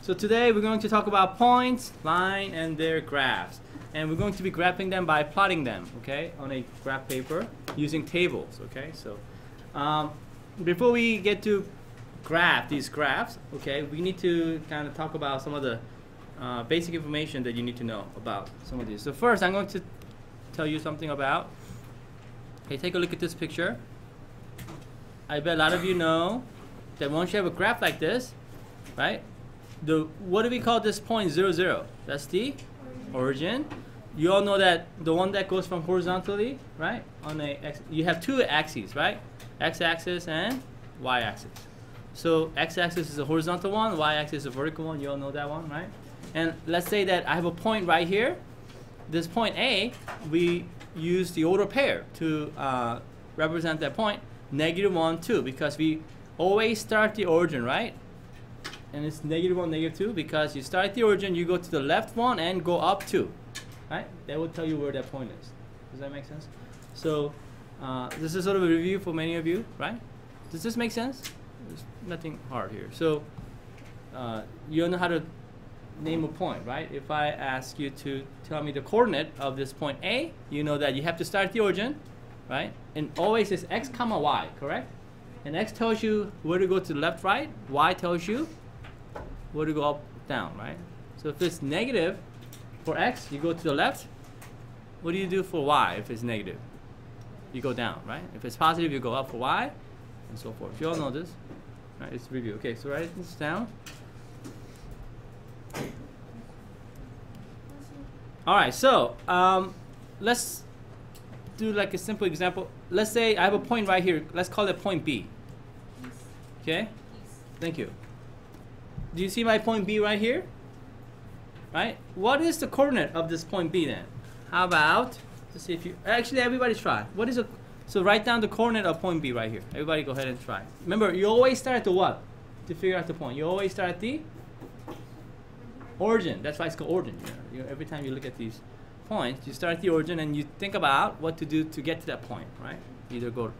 So today we're going to talk about points, line, and their graphs. And we're going to be graphing them by plotting them, okay, on a graph paper using tables, okay? So before we get to graph these graphs, okay, we need to kind of talk about some of the basic information that you need to know about some of these. So first, I'm going to tell you something about, okay, take a look at this picture. I bet a lot of you know that once you have a graph like this, right, what do we call this point 0, 0? That's the origin. You all know that the one that goes from horizontally, right, on a x, you have two axes, right, x-axis and y-axis. So x-axis is the horizontal one, y-axis is the vertical one. You all know that one, right? And let's say that I have a point right here. This point A, we use the order pair to represent that point, -1, 2, because we always start the origin, right? And it's -1, -2, because you start the origin, you go to the left one and go up 2, right? That will tell you where that point is. Does that make sense? So this is sort of a review for many of you, right? Does this make sense? There's nothing hard here. So you know how to name a point, right? If I ask you to tell me the coordinate of this point A, you know that you have to start the origin, right? And always is x comma y, correct? And x tells you where to go to the left, right. Y tells you where to go up, down, right? So if it's negative for x, you go to the left. What do you do for y if it's negative? You go down, right? If it's positive, you go up for y, and so forth. You all know this, right? It's review. Okay, so write this down. All right, so let's do like a simple example. Let's say I have a point right here. Let's call it point B. Okay? Thank you. Do you see my point B right here? Right? What is the coordinate of this point B then? How about, let's see if you, actually everybody try. What is a, so write down the coordinate of point B right here. Everybody go ahead and try. Remember, you always start at the what? To figure out the point. You always start at the origin. That's why it's called origin. You know, every time you look at these points, you start at the origin and you think about what to do to get to that point, right? Either go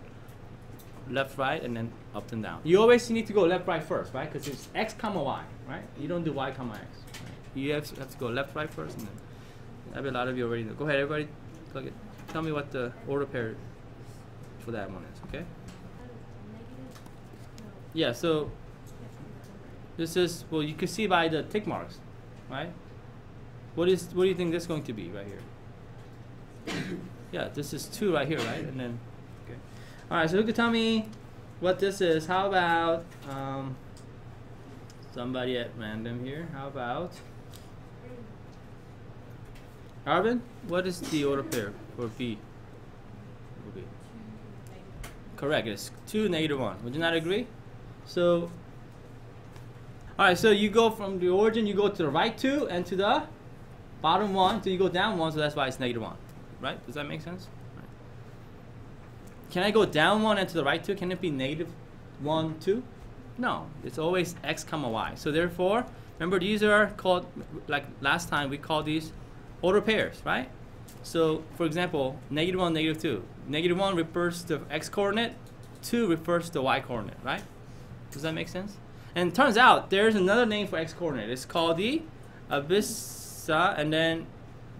left, right, and then up and down. You always need to go left, right first, right? Because it's x comma y, right? You don't do y comma x. Right? You have to go left, right first, and then I bet a lot of you already know. Go ahead, everybody. Look at, tell me what the order pair for that one is, okay? Yeah, so this is, well, you can see by the tick marks, right? What do you think this is going to be right here? Yeah, this is 2 right here, right? And then, okay. All right, so look, tell me what this is. How about somebody at random here? How about Arvin? What is the order pair for B? Correct, it's 2, -1. Would you not agree? So, all right, so you go from the origin, you go to the right 2 and to the bottom 1, so you go down 1, so that's why it's -1, right? Does that make sense? Right. Can I go down 1 and to the right 2? Can it be -1, 2? No, it's always x comma y. So therefore, remember these are called, like last time, we called these order pairs, right? So for example, -1, -2. -1 refers to x coordinate, 2 refers to the y coordinate, right? Does that make sense? And it turns out there's another name for x coordinate. It's called the abscissa, and then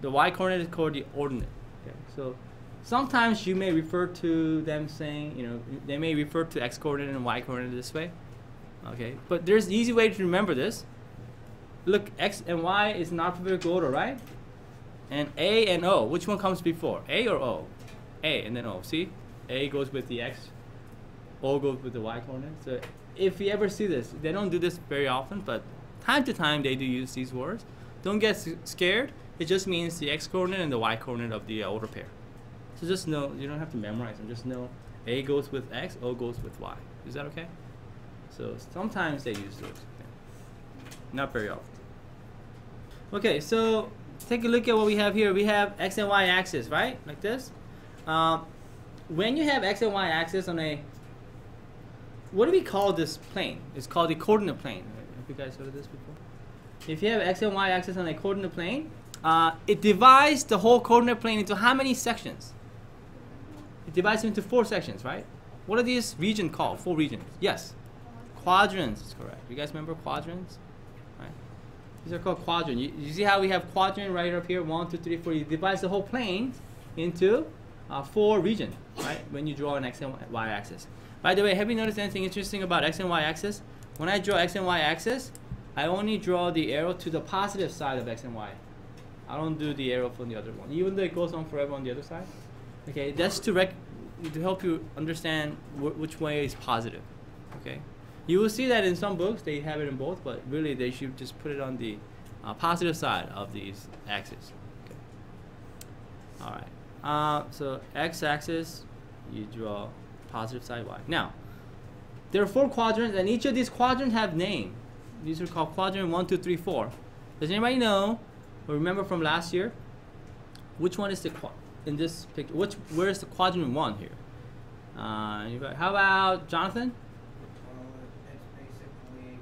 the y coordinate is called the ordinate. Okay, so sometimes you may refer to them saying, you know, they may refer to x coordinate and y coordinate this way. Okay, but there's an easy way to remember this. Look, x and y is in alphabetical order, right? And A and O, which one comes before? A or O? A and then O. See? A goes with the x, O goes with the y coordinate. So if you ever see this, they don't do this very often, but time to time they do use these words. Don't get scared. It just means the x coordinate and the y coordinate of the order pair. So just know, you don't have to memorize them. Just know A goes with x, O goes with y. Is that okay? So sometimes they use those. Okay. Not very often. Okay, so take a look at what we have here. We have x and y axis, right? Like this. When you have x and y axis on a, what do we call this plane? It's called the coordinate plane. Have you guys heard of this before? If you have x and y axis on a coordinate plane, it divides the whole coordinate plane into how many sections? It divides into 4 sections, right? What are these regions called? 4 regions. Yes. Quadrants is correct. You guys remember quadrants? Right? These are called quadrant. You see how we have quadrant right up here? 1, 2, 3, 4. You divide the whole plane into 4 regions, right? When you draw an x and y axis. By the way, have you noticed anything interesting about x and y axis? When I draw x and y axis, I only draw the arrow to the positive side of x and y. I don't do the arrow from the other one, even though it goes on forever on the other side. Okay, that's to help you understand which way is positive. Okay, you will see that in some books they have it in both, but really they should just put it on the positive side of these axes. Okay. All right. So x-axis, you draw positive side y. Now, there are 4 quadrants, and each of these quadrants have name. These are called quadrant 1, 2, 3, 4. Does anybody know or remember from last year which one is the in this picture? Where is the quadrant 1 here? How about Jonathan? It's basically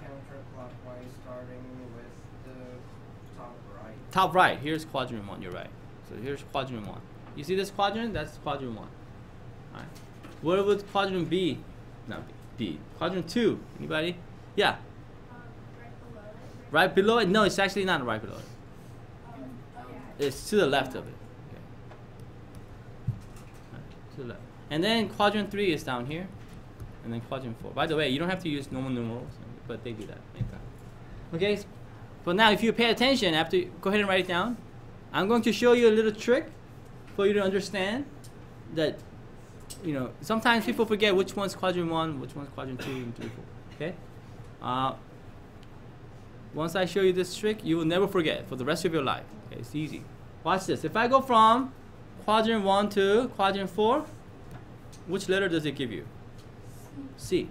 counterclockwise, starting with the top right. Top right. Here's quadrant 1. You're right. So here's quadrant 1. You see this quadrant? That's quadrant 1. All right. What would quadrant B? Not B. Quadrant 2. Anybody? Yeah. Right below it? No, it's actually not right below it. It's to the left of it. Okay. Right, to the left. And then quadrant 3 is down here. And then quadrant 4. By the way, you don't have to use normal numerals, but they do that anytime. Okay? But now if you pay attention, after go ahead and write it down. I'm going to show you a little trick for you to understand that, you know, sometimes people forget which one's quadrant 1, which one's quadrant 2, and 3, 4. Okay? Once I show you this trick, you will never forget for the rest of your life. Okay, it's easy. Watch this. If I go from quadrant 1 to quadrant 4, which letter does it give you? C.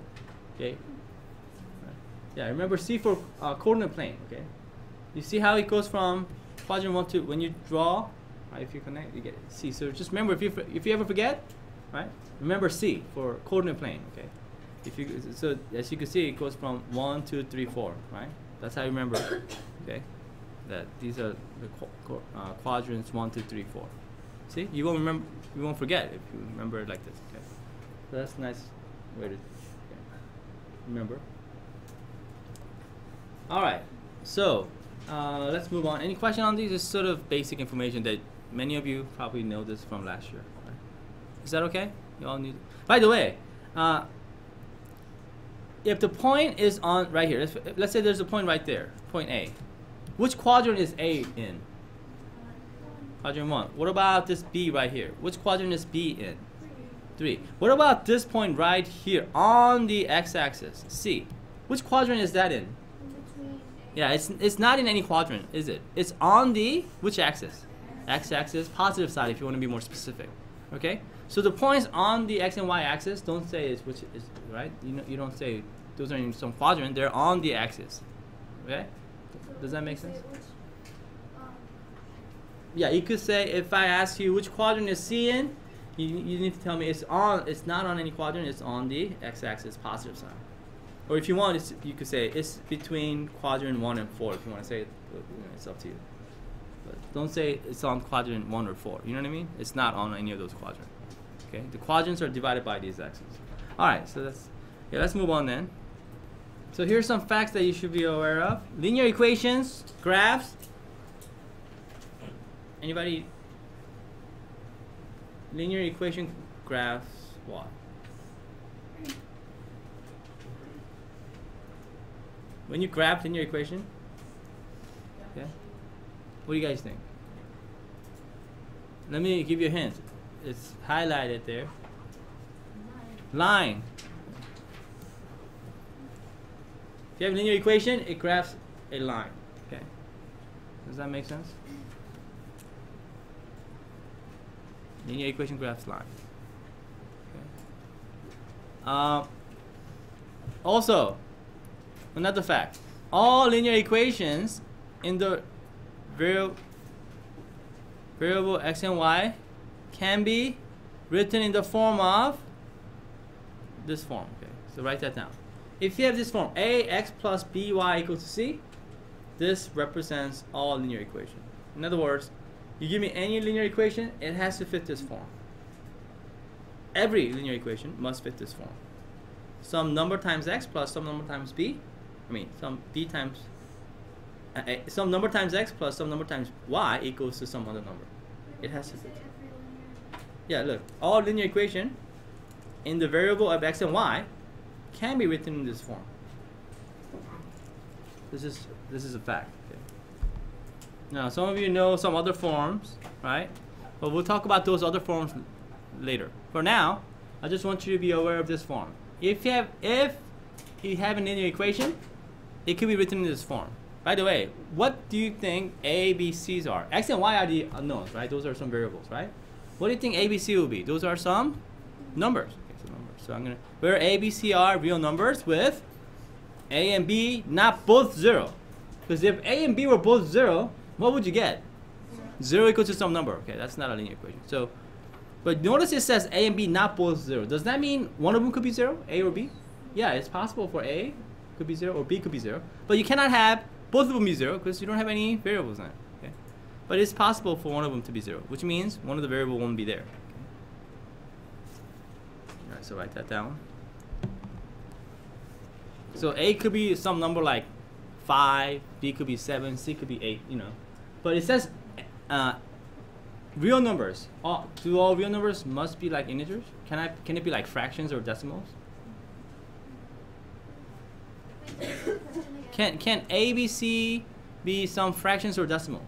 Okay. Right. Yeah, remember C for coordinate plane. Okay. You see how it goes from quadrant 1 to when you draw, right? If you connect, you get C. So just remember, if you ever forget, right? Remember C for coordinate plane. Okay. So as you can see, it goes from 1, 2, 3, 4. Right. That's how you remember. Okay. That these are the quadrants 1, 2, 3, 4. See, you won't remember. You won't forget if you remember it like this. Okay. So that's a nice way to remember. All right. So let's move on. Any question on these? It's sort of basic information that many of you probably know this from last year. Right? Is that okay? You all need. By the way, if the point is on right here, let's say there's a point right there, point A. Which quadrant is A in? Quadrant 1. What about this B right here? Which quadrant is B in? 3. What about this point right here on the x-axis? C. Which quadrant is that in? Yeah, it's not in any quadrant, is it? It's on the which axis? X-axis, positive side if you want to be more specific. Okay? So the points on the x and y axis, don't say it's which is right. You don't say those are in some quadrant. They're on the axis. Okay? Does that make sense? Yeah, you could say if I ask you which quadrant is C in, you need to tell me it's not on any quadrant. It's on the x-axis, positive side. Or if you want, you could say it's between quadrant 1 and 4. If you want to say it, it's up to you. But don't say it's on quadrant 1 or 4. You know what I mean? It's not on any of those quadrants. Okay, the quadrants are divided by these axes. All right, so let's move on then. So here's some facts that you should be aware of. Linear equations, graphs. Anybody? Linear equation graphs, what? When you graph linear equation, okay, what do you guys think? Let me give you a hint. It's highlighted there. Line. If you have a linear equation, it graphs a line. Okay. Does that make sense? Linear equation graphs line. Okay. Also, another fact. All linear equations in the variable x and y can be written in the form of this form. Okay, so write that down. If you have this form, ax plus by equals to c, this represents all linear equations. In other words, you give me any linear equation, it has to fit this form. Every linear equation must fit this form. Some number times x plus some number times b. I mean, some b times some number times x plus some number times y equals to some other number. It has to be. Yeah, look, all linear equation in the variable of x and y can be written in this form. This is a fact. Okay. Now, some of you know some other forms, right? But we'll talk about those other forms later. For now, I just want you to be aware of this form. If you have a linear equation, it could be written in this form. By the way, what do you think A, B, C's are? X and Y are the unknowns, right? Those are some variables, right? What do you think A, B, C will be? Those are some numbers. Okay, so numbers. So I'm gonna where A, B, C are real numbers with A and B not both 0. Because if A and B were both 0, what would you get? 0 equals to some number. Okay, that's not a linear equation. So, but notice it says A and B not both 0. Does that mean one of them could be 0, A or B? Yeah, it's possible for A could be 0 or B could be 0. But you cannot have both of them be 0 because you don't have any variables in it. Okay? But it's possible for one of them to be 0, which means one of the variables won't be there. Okay? Alright, so write that down. So A could be some number like 5, B could be 7, C could be 8, you know. But it says real numbers. Do all real numbers must be like integers? Can it be like fractions or decimals? Can A, B, C be some fractions or decimals?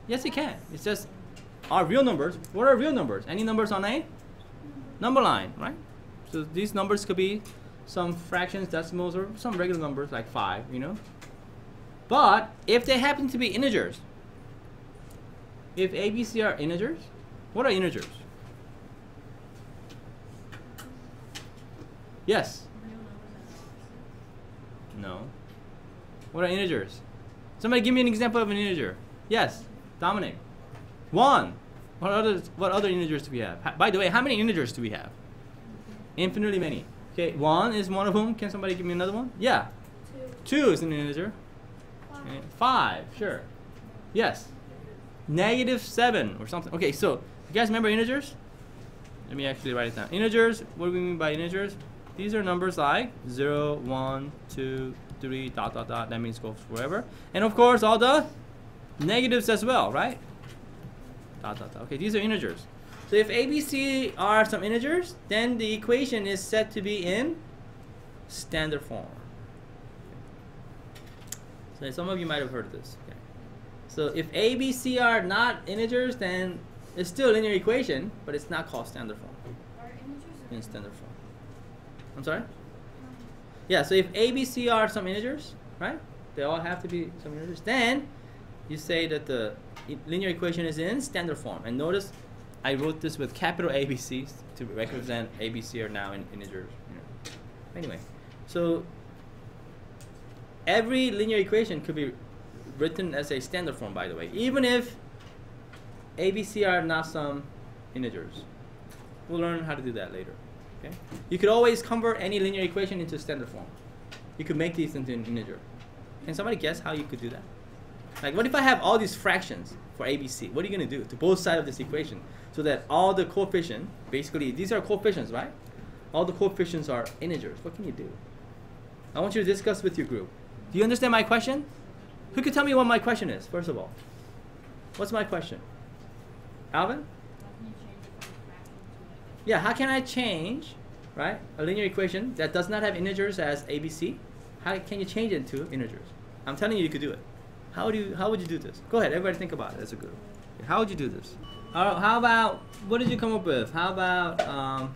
Yes, it can. It's just are real numbers. What are real numbers? Any numbers on a number line, right? So these numbers could be some fractions, decimals, or some regular numbers like 5, you know. But if they happen to be integers, if A, B, C are integers, what are integers? Yes. No. What are integers? Somebody give me an example of an integer. Yes, Dominic. 1. What other integers do we have? By the way, how many integers do we have? Infinitely many. Okay, 1 is one of them. Can somebody give me another one? Yeah. 2 is an integer. 5, sure. Yes. -7 or something. Okay, so you guys remember integers? Let me actually write it down. Integers, what do we mean by integers? These are numbers like 0, 1, 2, 3, dot, dot, dot. That means goes forever. And of course, all the negatives as well, right? Dot, dot, dot. Okay, these are integers. So if A, B, C are some integers, then the equation is said to be in standard form. So some of you might have heard of this. Okay. So if A, B, C are not integers, then it's still a linear equation, but it's not called standard form. Are integers In standard form. I'm sorry? Yeah, so if A, B, C are some integers, right? They all have to be some integers. Then you say that the linear equation is in standard form. And notice I wrote this with capital A, B, C to represent A, B, C are now in integers. You know. Anyway, so every linear equation could be written as a standard form, by the way, even if A, B, C are not some integers. We'll learn how to do that later. Okay? You could always convert any linear equation into standard form. You could make these into an integer. Can somebody guess how you could do that? Like, what if I have all these fractions for A, B, C? What are you going to do to both sides of this equation so that all the coefficients, basically, these are coefficients, right? All the coefficients are integers. What can you do? I want you to discuss with your group. Do you understand my question? Who could tell me what my question is, first of all? What's my question? Alvin? Yeah, how can I change, right, a linear equation that does not have integers as A, B, C? How can you change it to integers? I'm telling you, you could do it. How would you do this? Go ahead, everybody think about it as a group. Okay, how would you do this? How about, what did you come up with? How about,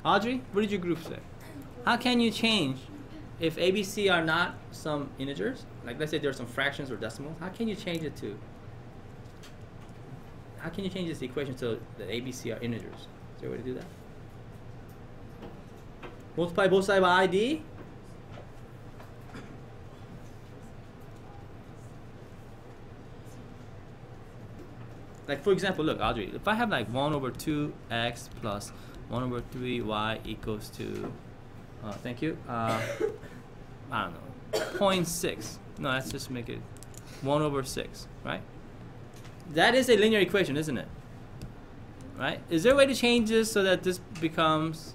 Audrey, what did your group say? How can you change, if A, B, C are not some integers, like let's say there are some fractions or decimals, how can you change it to, how can you change this equation so that A, B, C are integers? Is there a way to do that? Multiply both sides by ID. Like, for example, look, Audrey, if I have like 1 over 2x plus 1 over 3y equals to, thank you, I don't know, 0.6. No, let's just make it 1 over 6, right? That is a linear equation, isn't it? Right? Is there a way to change this so that this becomes,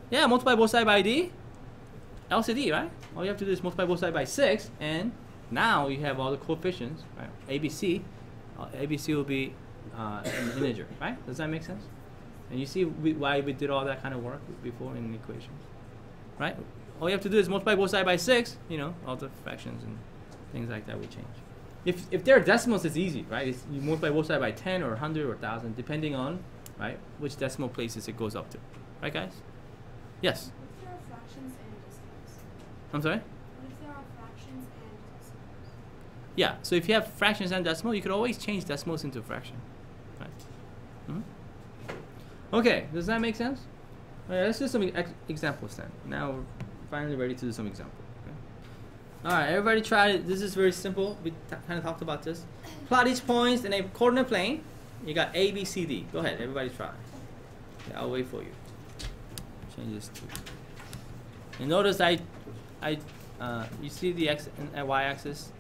yeah, multiply both sides by ID? LCD, right? all you have to do is multiply both sides by 6, and now you have all the coefficients, right? ABC. ABC will be an integer, right? Does that make sense? And you see why we did all that kind of work before in equations, right? All you have to do is multiply both sides by 6, you know, all the fractions and things like that will change. If they're decimals, it's easy, right? You multiply both sides by 10 or 100 or 1,000, depending on, right, which decimal places it goes up to. Right, guys? Yes? What if there are fractions and decimals? I'm sorry? What if there are fractions and decimals? Yeah, so if you have fractions and decimal, you could always change decimals into fraction. Right? Okay, does that make sense? All right, let's do some examples then. Now we're finally ready to do some examples. All right, everybody try it. This is very simple. We kind of talked about this. Plot each point in a coordinate plane. You got A, B, C, D. Go ahead, everybody try. Okay, I'll wait for you. Change this to. And notice you see the x and y axis.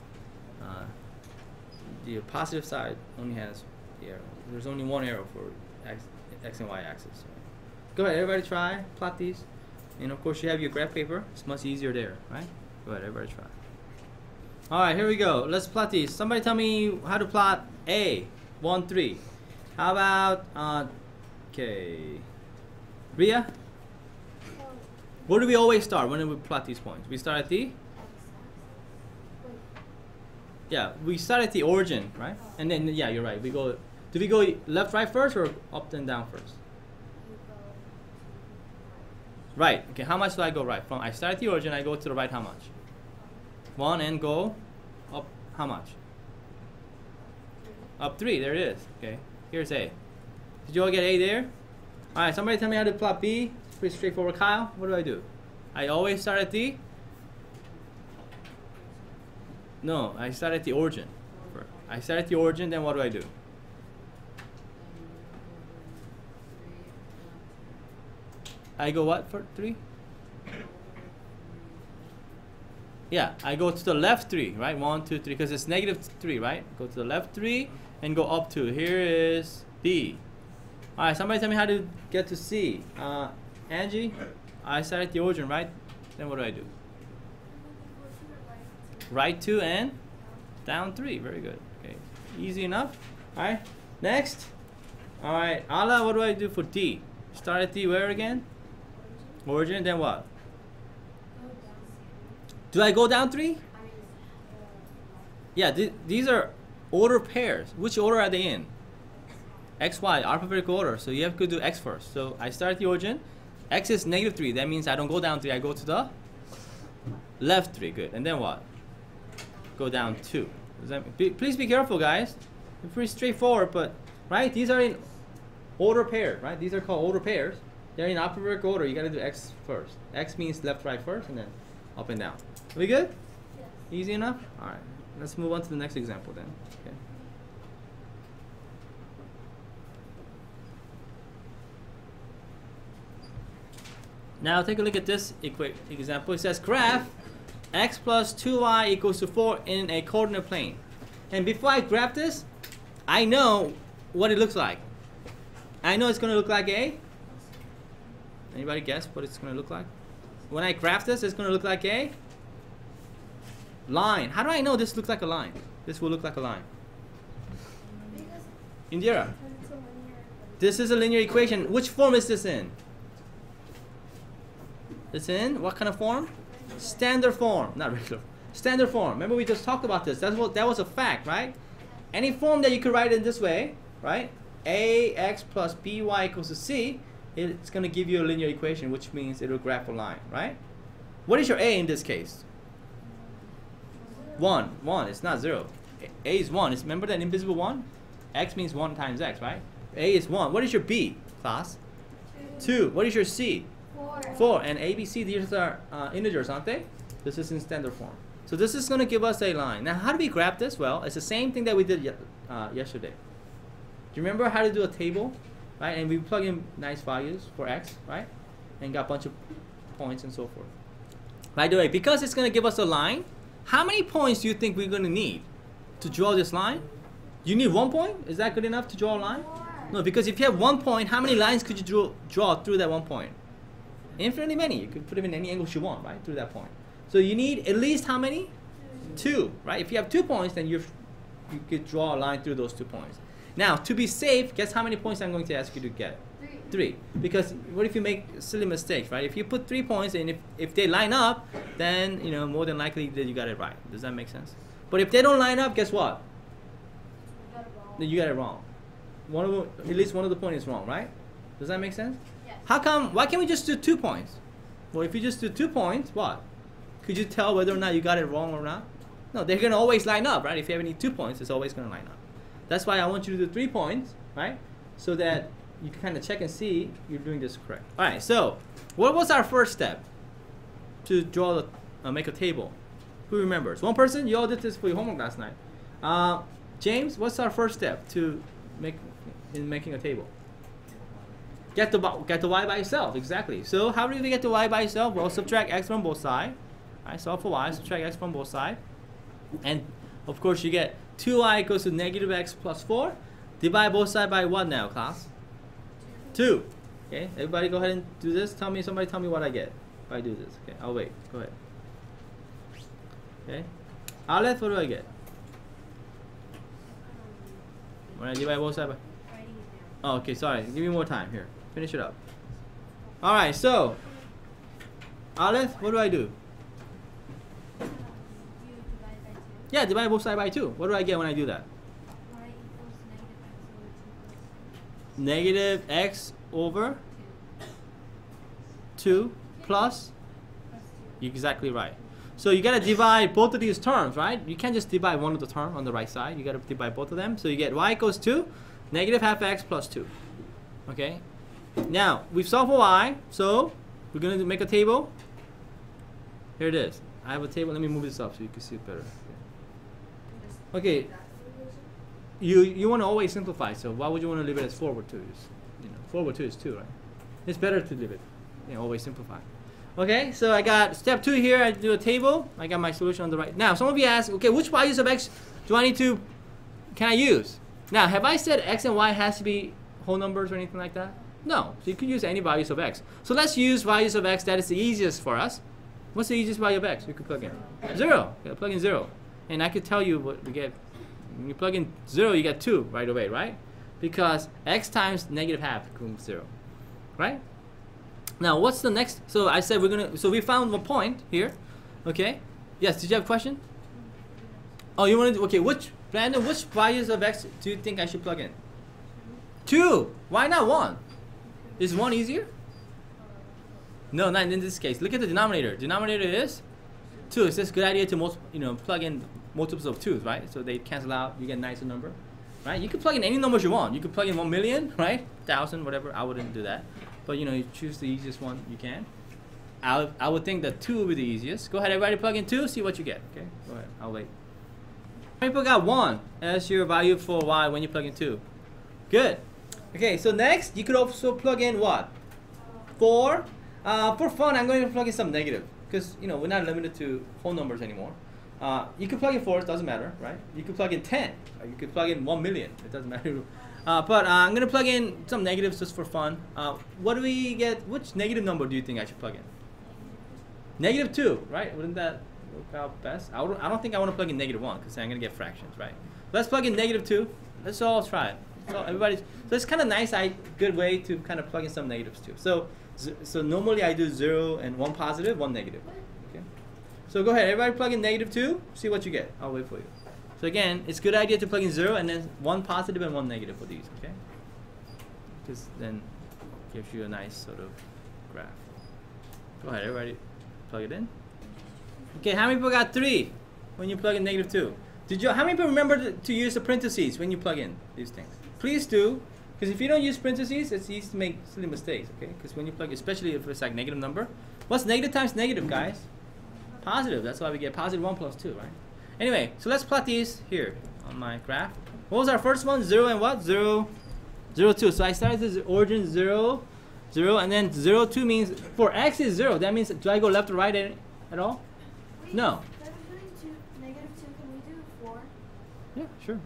The positive side only has the arrow. There's only one arrow for x and y axis. Go ahead, everybody try. Plot these. And of course, you have your graph paper. It's much easier there, right? Go ahead, everybody try. All right, here we go. Let's plot these. Somebody tell me how to plot A, 1, 3. How about, okay, Ria? Where do we always start when we plot these points? We start at the? Yeah, we start at the origin, right? And then, yeah, you're right. Do we go left, right first or up and down first? Right. Okay, how much do I go right? I start at the origin, I go to the right how much? 1 and go up how much? Up 3, there it is. Okay, here's A. Did you all get A there? Alright, somebody tell me how to plot B. It's pretty straightforward. Kyle, what do? I always start at the? No, I start at the origin. I start at the origin, then what do? I go what for 3? Yeah, I go to the left 3, right? 1, 2, 3, because it's negative 3, right? Go to the left 3 and go up 2. Here is B. All right, somebody tell me how to get to C. Angie, I start at the origin, right? Then what do? Right 2 and down 3. Very good. Okay, easy enough. All right, next. All right, Ala, what do I do for D? Start at D where again? Origin, then what? Do I go down 3? Yeah, these are order pairs. Which order are they in? X, Y, alphabetical order. So you have to do X first. So I start at the origin. X is negative 3. That means I don't go down 3. I go to the left 3. Good. And then what? Go down 2. Please be careful, guys. It's pretty straightforward, but right? These are in order pair, right? These are called order pairs. They're in alphabetical order. You got to do X first. X means left, right first, and then up and down. Are we good? Yes. Easy enough? All right. Let's move on to the next example then. Okay. Now take a look at this example. It says graph x plus 2y equals to 4 in a coordinate plane. And before I graph this, I know what it looks like. I know it's going to look like a. Anybody guess what it's going to look like? When I graph this, it's going to look like a line. How do I know this looks like a line? This will look like a line. Indira, this is a linear equation. Which form is this in? It's in what kind of form? Standard form, not regular. Standard form. Remember we just talked about this. That was a fact, right? Any form that you could write it this way, right? Ax plus by equals to c. It's going to give you a linear equation, which means it will graph a line, right? What is your a in this case? 1. 1. It's not 0. A is 1. Remember that invisible 1? X means 1 times x, right? A is 1. What is your b, class? 2. What is your c? 4. And a, b, c, these are integers, aren't they? This is in standard form. So this is going to give us a line. Now, how do we graph this? Well, it's the same thing that we did yesterday. Do you remember how to do a table? Right? And we plug in nice values for x, right? And got a bunch of points and so forth. By the way, because it's going to give us a line, how many points do you think we're going to need to draw this line? You need 1 point? Is that good enough to draw a line? No, because if you have 1 point, how many lines could you draw through that 1 point? Infinitely many. You could put them in any angles you want, right? Through that point. So you need at least how many? 2, right? If you have 2 points, then you could draw a line through those 2 points. Now, to be safe, guess how many points I'm going to ask you to get? 3. Because what if you make silly mistakes, right? If you put 3 points and if they line up, then more than likely that you got it right. Does that make sense? But if they don't line up, guess what? Then you got it wrong. At least one of the points is wrong, right? Does that make sense? Yes. Why can't we just do 2 points? Well, if you just do 2 points, what? Could you tell whether or not you got it wrong or not? No, they're going to always line up, right? If you have any 2 points, it's always going to line up. That's why I want you to do 3 points, right? So that you can kind of check and see you're doing this correct. All right, so what was our first step to draw make a table? Who remembers? One person? You all did this for your homework last night. James, what's our first step to making a table? Get the y by itself, exactly. So how do we get the y by itself? Well, subtract x from both sides. All right, solve for y, subtract x from both sides. And of course you get 2y equals to negative x plus 4. Divide both sides by what now, class? 2. Okay, everybody go ahead and do this. Somebody tell me what I get if I do this. Okay, I'll wait. Go ahead. Okay. Aleph, what do I get? When I divide both sides by... Oh, okay, sorry. Give me more time. Here, finish it up. All right, so Aleph, what do I do? You divide by 2. Yeah, divide both sides by 2. What do I get when I do that? Y equals negative x over 2 plus Negative x over 2 plus. plus 2. You're exactly right. So you gotta divide both of these terms, right? You can't just divide one of the term on the right side. You gotta divide both of them. So you get y equals 2, negative half x plus 2. Okay. Now we've solved for y, so we're gonna make a table. Here it is. I have a table. Let me move this up so you can see it better. Okay. You want to always simplify. So why would you want to leave it as 4 over 2? 4 over 2 is 2, right? It's better to leave it. Always simplify. Okay, so I got step 2 here. I do a table. I got my solution on the right. Now, some of you ask, okay, which values of x can I use? Now, have I said x and y has to be whole numbers or anything like that? No. So you can use any values of x. So let's use values of x that is the easiest for us. What's the easiest value of x you could plug in? 0. Yeah, plug in 0. And I could tell you what we get. When you plug in 0, you get 2 right away, right? Because x times negative half equals 0, right? Now, what's the next? So I said so we found one point here, okay? Yes, did you have a question? Oh, you want to, okay, Brandon, which values of x do you think I should plug in? 2. Why not 1? Is 1 easier? No, not in this case. Look at the denominator. Denominator is 2. It's just a good idea to plug in multiples of 2s, right? So they cancel out, you get a nicer number, right? You can plug in any numbers you want. You could plug in 1 million, right? 1,000, whatever. I wouldn't do that. But you choose the easiest one you can. I would think that 2 would be the easiest. Go ahead, everybody plug in 2, see what you get. Okay, go ahead, I'll wait. How many people got 1 as your value for y when you plug in 2? Good. Okay, so next, you could also plug in what? 4. For fun, I'm going to plug in some negative. Because, we're not limited to whole numbers anymore. You could plug in 4, it doesn't matter, right? You could plug in 10. Or you could plug in 1 million, it doesn't matter. But I'm going to plug in some negatives just for fun. What do we get? Which negative number do you think I should plug in? Negative 2, right? Wouldn't that work out best? I don't think I want to plug in negative 1 because I'm going to get fractions, right? Let's plug in negative 2. Let's all try it. So it's kind of nice, good way to kind of plug in some negatives too. So normally I do 0 and 1 positive, 1 negative. Okay. So go ahead, everybody plug in negative 2. See what you get. I'll wait for you. So again, it's a good idea to plug in 0 and then 1 positive and 1 negative for these, okay? Because then it gives you a nice sort of graph. Go ahead, everybody plug it in. Okay, how many people got 3 when you plug in negative 2? How many people remember to use the parentheses when you plug in these things? Please do, because if you don't use parentheses, it's easy to make silly mistakes, okay? Because when you plug, especially if it's like negative number, what's negative times negative, guys? Positive. That's why we get positive 1 plus 2, right? Anyway, so let's plot these here on my graph. What was our first one? 0 and what? 0, 0, 2. So I started this origin 0, 0, and then 0, 2 means for x is 0. That means, do I go left or right at all? Wait, No. Instead of doing negative 2, can we do 4? Yeah, sure.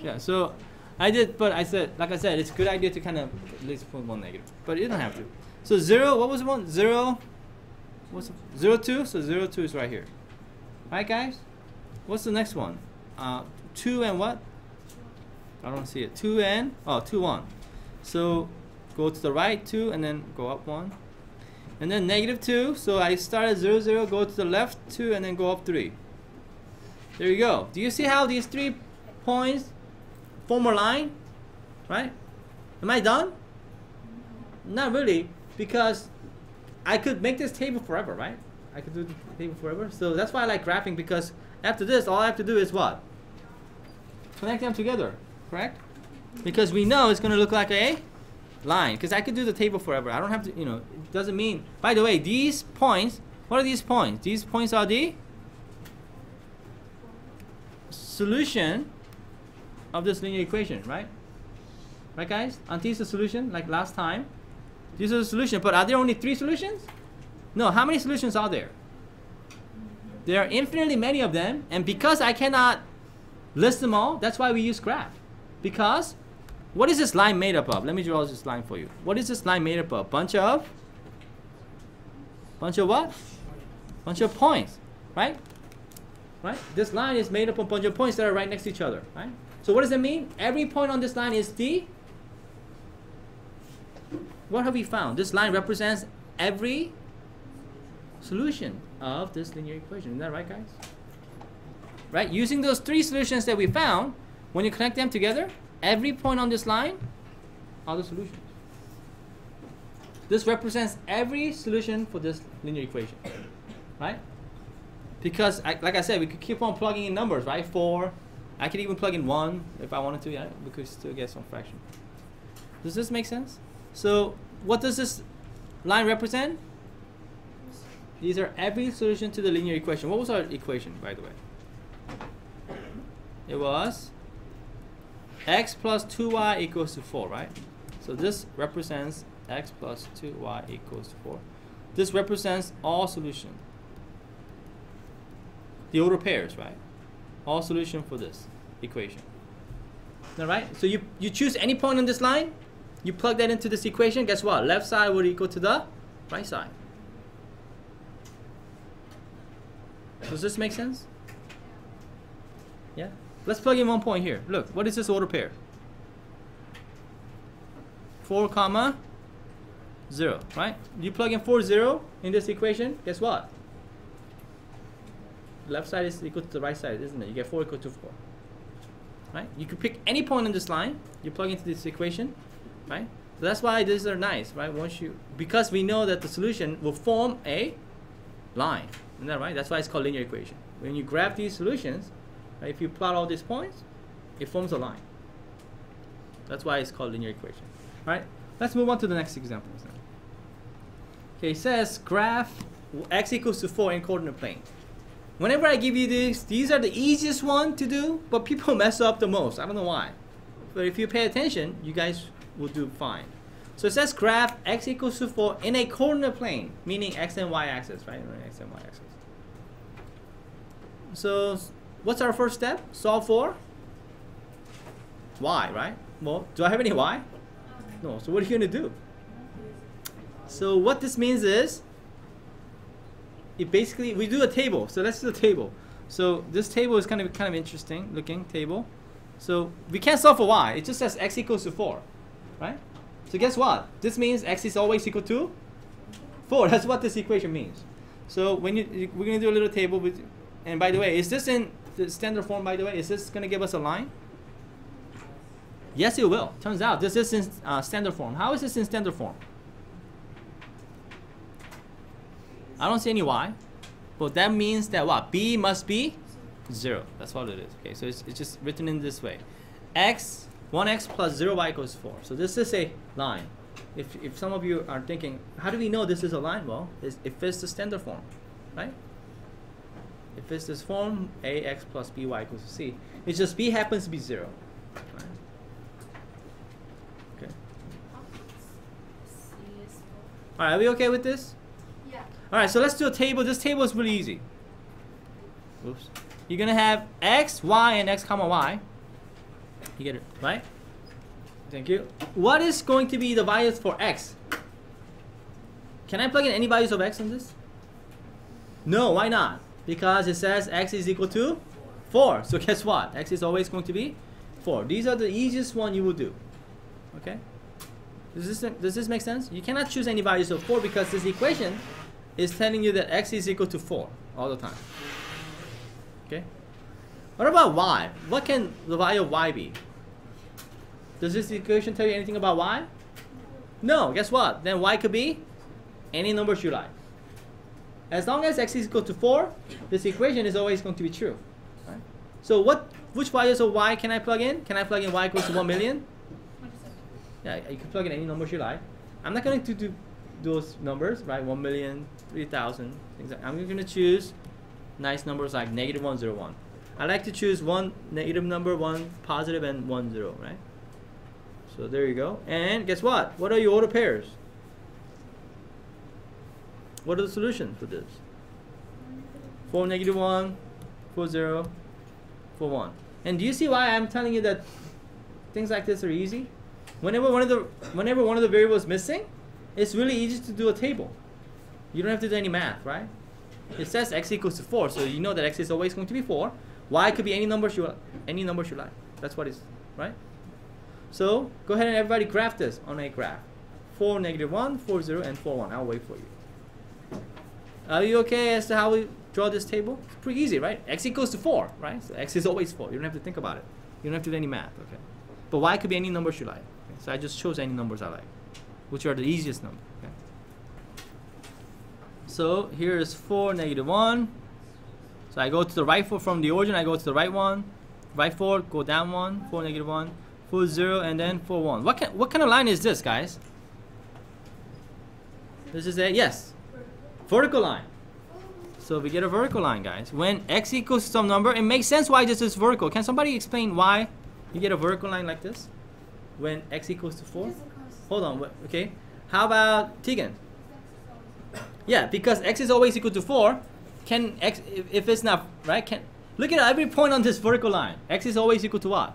Yeah, so I did, but like I said, it's a good idea to kind of at least put 1 negative, but you don't have to. So 0, what was the one? 0, What's 0, 2? So 0, 2 is right here. Right, guys? What's the next one? 2 and what? I don't see it. 2 and 2, 1. So go to the right 2 and then go up 1. And then negative 2. So I start at 0, 0, go to the left 2 and then go up 3. There you go. Do you see how these 3 points form a line? Right? Am I done? Not really, because I could make this table forever, right? I could do the table forever. So that's why I like graphing, because after this, all I have to do is what? Connect them together, correct? Because we know it's going to look like a line, because I could do the table forever. I don't have to, it doesn't mean. By the way, these points, what are these points? These points are the solution of this linear equation, right? Right, guys? Aren't these the solution, like last time? These are the solution, but are there only 3 solutions? No, how many solutions are there? There are infinitely many of them, and because I cannot list them all, that's why we use graph. Because, what is this line made up of? Let me draw this line for you. What is this line made up of? Bunch of what? Bunch of points, right? Right? This line is made up of a bunch of points that are right next to each other, right? So what does that mean? Every point on this line is the... What have we found? This line represents every solution of this linear equation. Isn't that right, guys? Right? Using those 3 solutions that we found, when you connect them together, every point on this line are the solutions. This represents every solution for this linear equation, right? Because, like I said, we could keep on plugging in numbers, right? 4. I could even plug in 1 if I wanted to. Yeah, we could still get some fraction. Does this make sense? So, what does this line represent? These are every solution to the linear equation. What was our equation, by the way? It was x plus 2y equals to 4, right? So this represents x plus 2y equals to 4. This represents all solution. The order pairs, right? All solution for this equation. All right? So you choose any point on this line, you plug that into this equation, guess what? Left side would equal to the right side. Does this make sense? Yeah? Let's plug in one point here. Look, what is this order pair? 4, 0, right? You plug in 4, 0 in this equation, guess what? Left side is equal to the right side, isn't it? You get 4 equal to 4. Right? You can pick any point on this line, you plug into this equation, right? So that's why these are nice, right? Because we know that the solution will form a line. Isn't that right? That's why it's called linear equation. When you graph these solutions, right, if you plot all these points, it forms a line. That's why it's called linear equation. All right? Let's move on to the next example. Okay, it says graph x equals to 4 in coordinate plane. Whenever I give you these are the easiest one to do, but people mess up the most. I don't know why. But if you pay attention, you guys will do fine. So it says graph x equals to 4 in a coordinate plane, meaning x and y axis, right? X and y axis. So what's our first step? Solve for y, right? Well, do I have any y? No. So what are you going to do? So what this means is, it basically, we do a table. So let's do a table. So this table is kind of interesting looking table. So we can't solve for y. It just says x equals to 4, right? So guess what? This means x is always equal to 4. That's what this equation means. So when we're going to do a little table with, and by the way, is this in the standard form, by the way? Is this going to give us a line? Yes, it will. Turns out this is in standard form. How is this in standard form? I don't see any y. But that means that what? B must be 0. That's what it is. Okay, so it's just written in this way. 1x plus 0y equals 4. So this is a line. If some of you are thinking, how do we know this is a line? Well, it fits the standard form, right? It fits this form, ax plus by equals to c. It's just b happens to be 0. Right? Okay. All right, are we okay with this? Yeah. All right, so let's do a table. This table is really easy. Oops. You're going to have x, y, and x comma y. You get it, right? Thank you. What is going to be the values for x? Can I plug in any values of x in this? No, why not? Because it says x is equal to 4. So guess what? X is always going to be 4. These are the easiest one you will do. Okay? Does this make sense? You cannot choose any values of 4 because this equation is telling you that x is equal to 4 all the time. Okay? What about y? What can the value of y be? Does this equation tell you anything about y? No. Guess what? Then y could be any numbers you like. As long as x is equal to 4, this equation is always going to be true. Right? So which values of y can I plug in? Can I plug in y equals to 1 million? Yeah, you can plug in any numbers you like. I'm not going to do those numbers, right? 1 million, 3,000, things like that. I'm going to choose nice numbers like -101. I like to choose one negative number, one positive, and 1 0, right? So there you go. And guess what? What are your order pairs? What are the solutions for this? 4 -1, 4 0, 4 1. And do you see why I'm telling you that things like this are easy? Whenever one of the variables is missing, it's really easy to do a table. You don't have to do any math, right? It says x equals to 4, so you know that x is always going to be 4. Y could be any numbers you like. That's what it's, right? So go ahead and everybody graph this on a graph. 4 -1, 4 0, and 4 1. I'll wait for you. Are you okay as to how we draw this table? It's pretty easy, right? X equals to 4, right? So x is always 4. You don't have to think about it. You don't have to do any math, okay? But y could be any numbers you like. Okay? So I just chose any numbers I like, which are the easiest number. Okay? So here is 4 -1. So I go to the right 4 from the origin. I go to the right 1, right 4, go down 1, 4 -1, 4 0, and then 4 1. What kind of line is this, guys? This is a vertical line. So we get a vertical line, guys. When x equals some number, it makes sense why this is vertical. Can somebody explain why you get a vertical line like this when x equals to 4? Hold on, okay. How about Tegan? Yeah, because x is always equal to 4. Can x, if it's not, right? Look at every point on this vertical line. X is always equal to what?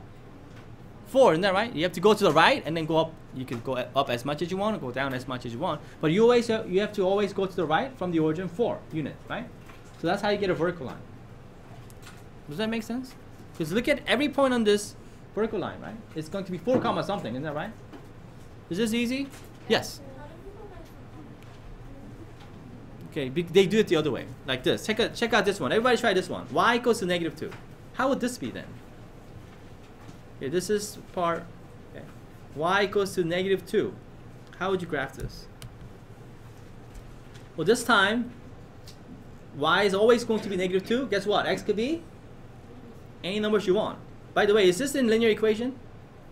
4, isn't that right? You have to go to the right and then go up. You can go up as much as you want or go down as much as you want. But you have to always go to the right from the origin 4 unit, right? So that's how you get a vertical line. Does that make sense? Because look at every point on this vertical line, right? It's going to be 4 comma something, isn't that right? Is this easy? Yes. Okay, they do it the other way, like this. Check out this one. Everybody try this one. Y equals to -2. How would this be then? Okay, this is part. Okay. Y equals to -2. How would you graph this? Well, this time, y is always going to be -2. Guess what? X could be any numbers you want. By the way, is this in linear equation?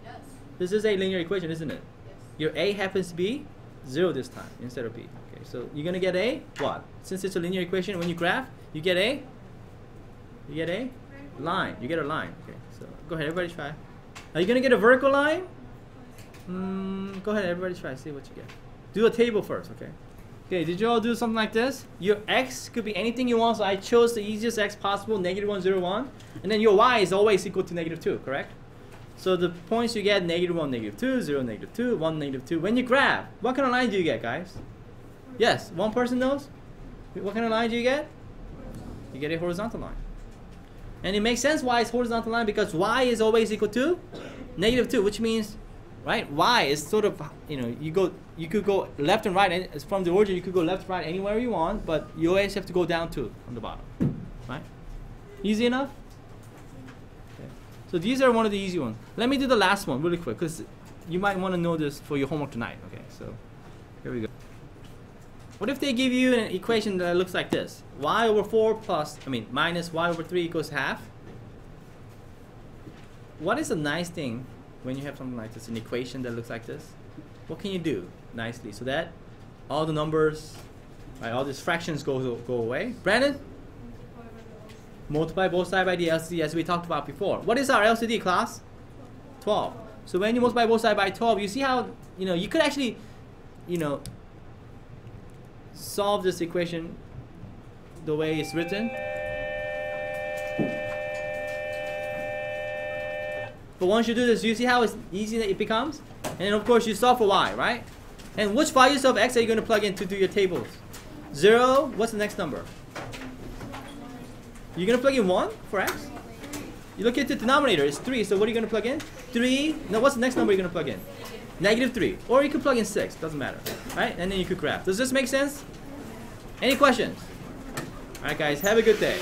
Yes. This is a linear equation, isn't it? Yes. Your a happens to be 0 this time instead of b. Okay, so you're gonna get a what? Since it's a linear equation, when you graph, you get a line. You get a line. Okay, so go ahead, everybody try. Are you gonna get a vertical line? Go ahead, everybody try. See what you get. Do a table first, okay? Okay, did you all do something like this? Your x could be anything you want, so I chose the easiest x possible, -1, 0, 1. And then your y is always equal to -2, correct? So the points you get, -1, -2, 0, -2, 1, -2. When you graph, what kind of line do you get, guys? Yes, one person knows? What kind of line do you get? You get a horizontal line. And it makes sense why it's horizontal line, because y is always equal to -2, which means, right, y is sort of, you could go left and right, and it's from the origin, you could go left, right, anywhere you want, but you always have to go down 2 on the bottom, right? Easy enough? Okay. So these are one of the easy ones. Let me do the last one really quick, because you might want to know this for your homework tonight, okay? So here we go. What if they give you an equation that looks like this? Y over 4 minus y over 3 equals half. What is a nice thing when you have something like this, an equation that looks like this? What can you do nicely so that all the numbers, right, all these fractions go away? Brandon? Multiply both sides by the LCD as we talked about before. What is our LCD, class? 12. So when you multiply both sides by 12, you see how, you could actually, solve this equation the way it's written. But once you do this, you see how it's easy that it becomes? And then of course you solve for y, right? And which values of x are you going to plug in to do your tables? 0, what's the next number? You're gonna plug in 1 for x? You look at the denominator, it's 3, so what are you gonna plug in? 3, no, what's the next number you're gonna plug in? -3, or you could plug in 6, doesn't matter, right? And then you could graph. Does this make sense? Any questions? Alright guys, have a good day.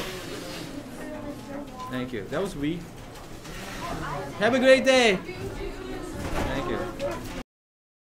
Thank you, that was weak. Have a great day.